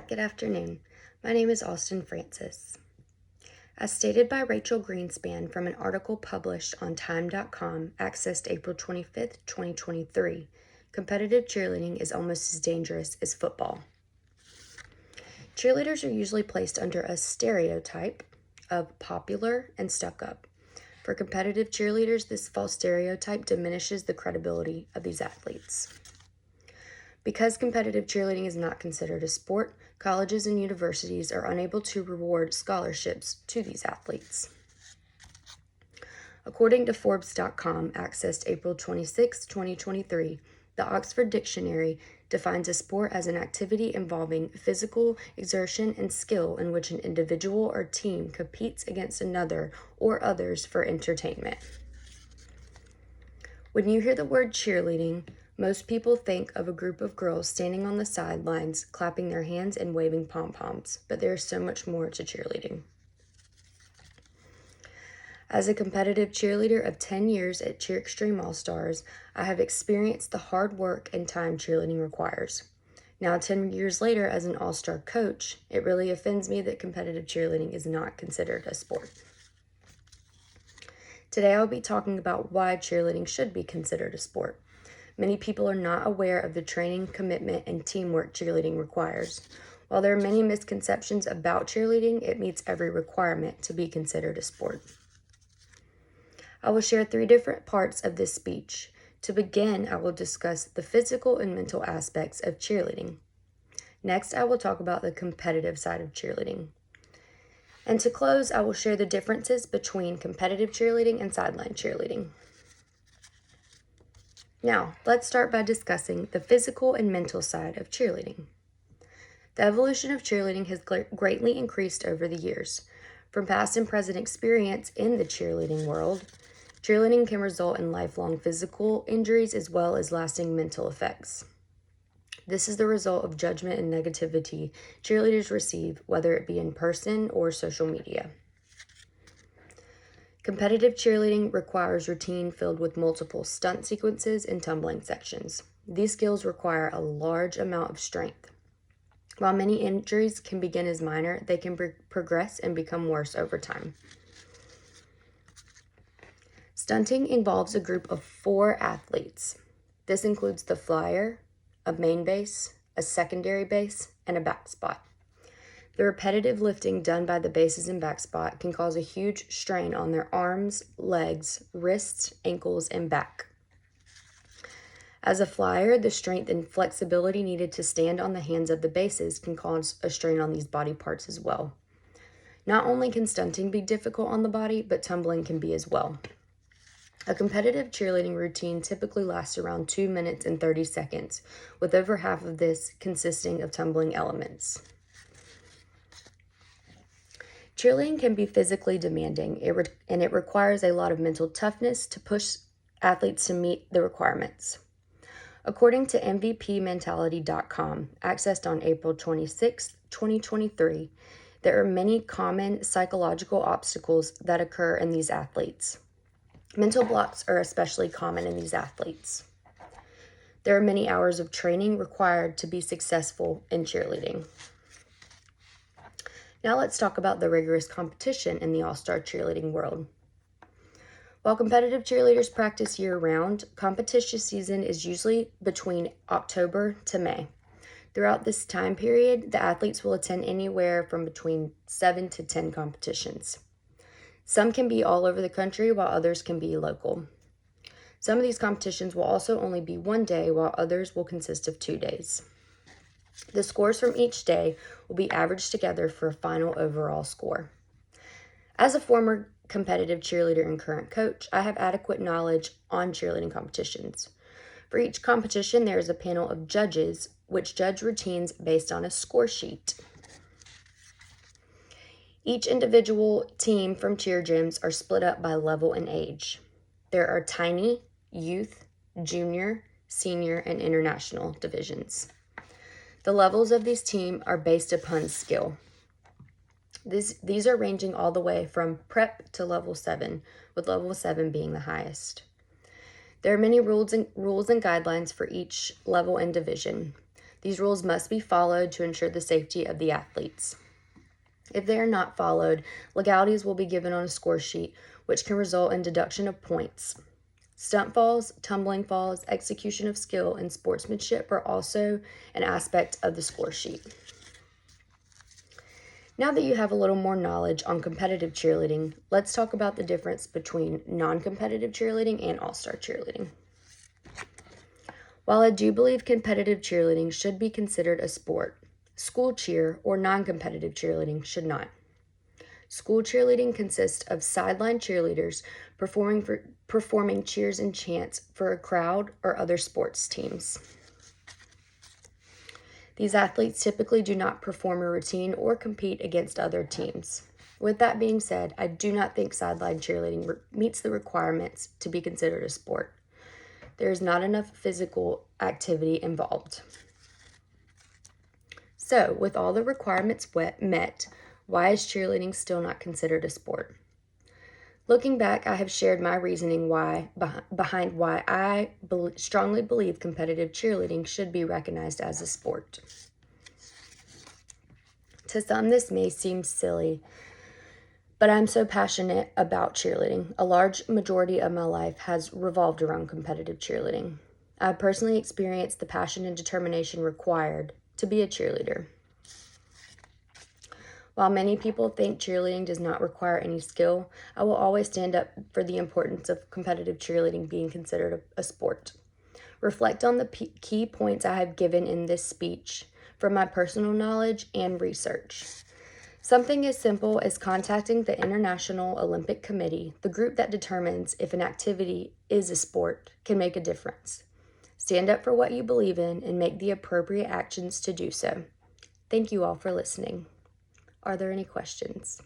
Good afternoon. My name is Austin Francis. As stated by Rachel Greenspan from an article published on Time.com, accessed April 25th, 2023, competitive cheerleading is almost as dangerous as football. Cheerleaders are usually placed under a stereotype of popular and stuck up. For competitive cheerleaders, this false stereotype diminishes the credibility of these athletes. Because competitive cheerleading is not considered a sport, colleges and universities are unable to reward scholarships to these athletes. According to Forbes.com, accessed April 26, 2023, the Oxford Dictionary defines a sport as an activity involving physical exertion and skill in which an individual or team competes against another or others for entertainment. When you hear the word cheerleading, most people think of a group of girls standing on the sidelines, clapping their hands and waving pom-poms, but there is so much more to cheerleading. As a competitive cheerleader of 10 years at Cheer Extreme All-Stars, I have experienced the hard work and time cheerleading requires. Now, 10 years later, as an all-star coach, it really offends me that competitive cheerleading is not considered a sport. Today, I'll be talking about why cheerleading should be considered a sport. Many people are not aware of the training, commitment, and teamwork cheerleading requires. While there are many misconceptions about cheerleading, it meets every requirement to be considered a sport. I will share 3 different parts of this speech. To begin, I will discuss the physical and mental aspects of cheerleading. Next, I will talk about the competitive side of cheerleading. And to close, I will share the differences between competitive cheerleading and sideline cheerleading. Now, let's start by discussing the physical and mental side of cheerleading. The evolution of cheerleading has greatly increased over the years. From past and present experience in the cheerleading world, cheerleading can result in lifelong physical injuries as well as lasting mental effects. This is the result of judgment and negativity cheerleaders receive, whether it be in person or social media. Competitive cheerleading requires routine filled with multiple stunt sequences and tumbling sections. These skills require a large amount of strength. While many injuries can begin as minor, they can progress and become worse over time. Stunting involves a group of 4 athletes. This includes the flyer, a main base, a secondary base, and a back spot. The repetitive lifting done by the bases and back spot can cause a huge strain on their arms, legs, wrists, ankles, and back. As a flyer, the strength and flexibility needed to stand on the hands of the bases can cause a strain on these body parts as well. Not only can stunting be difficult on the body, but tumbling can be as well. A competitive cheerleading routine typically lasts around 2 minutes and 30 seconds, with over half of this consisting of tumbling elements. Cheerleading can be physically demanding, and it requires a lot of mental toughness to push athletes to meet the requirements. According to MVPmentality.com, accessed on April 26, 2023, there are many common psychological obstacles that occur in these athletes. Mental blocks are especially common in these athletes. There are many hours of training required to be successful in cheerleading. Now let's talk about the rigorous competition in the all-star cheerleading world. While competitive cheerleaders practice year-round, competition season is usually between October to May. Throughout this time period, the athletes will attend anywhere from between 7 to 10 competitions. Some can be all over the country, while others can be local. Some of these competitions will also only be 1 day, while others will consist of 2 days. The scores from each day will be averaged together for a final overall score. As a former competitive cheerleader and current coach, I have adequate knowledge on cheerleading competitions. For each competition, there is a panel of judges which judge routines based on a score sheet. Each individual team from cheer gyms are split up by level and age. There are tiny, youth, junior, senior, and international divisions. The levels of these teams are based upon skill. These are ranging all the way from prep to level 7, with level 7 being the highest. There are many rules and guidelines for each level and division. These rules must be followed to ensure the safety of the athletes. If they are not followed, legalities will be given on a score sheet, which can result in deduction of points. Stunt falls, tumbling falls, execution of skill, and sportsmanship are also an aspect of the score sheet. Now that you have a little more knowledge on competitive cheerleading, let's talk about the difference between non-competitive cheerleading and all-star cheerleading. While I do believe competitive cheerleading should be considered a sport, school cheer or non-competitive cheerleading should not. School cheerleading consists of sideline cheerleaders performing cheers and chants for a crowd or other sports teams. These athletes typically do not perform a routine or compete against other teams. With that being said, I do not think sideline cheerleading meets the requirements to be considered a sport. There is not enough physical activity involved. So, with all the requirements met, why is cheerleading still not considered a sport? Looking back, I have shared my reasoning behind why I strongly believe competitive cheerleading should be recognized as a sport. To some, this may seem silly, but I'm so passionate about cheerleading. A large majority of my life has revolved around competitive cheerleading. I've personally experienced the passion and determination required to be a cheerleader. While many people think cheerleading does not require any skill, I will always stand up for the importance of competitive cheerleading being considered a sport. Reflect on the key points I have given in this speech from my personal knowledge and research. Something as simple as contacting the International Olympic Committee, the group that determines if an activity is a sport, can make a difference. Stand up for what you believe in and make the appropriate actions to do so. Thank you all for listening. Are there any questions?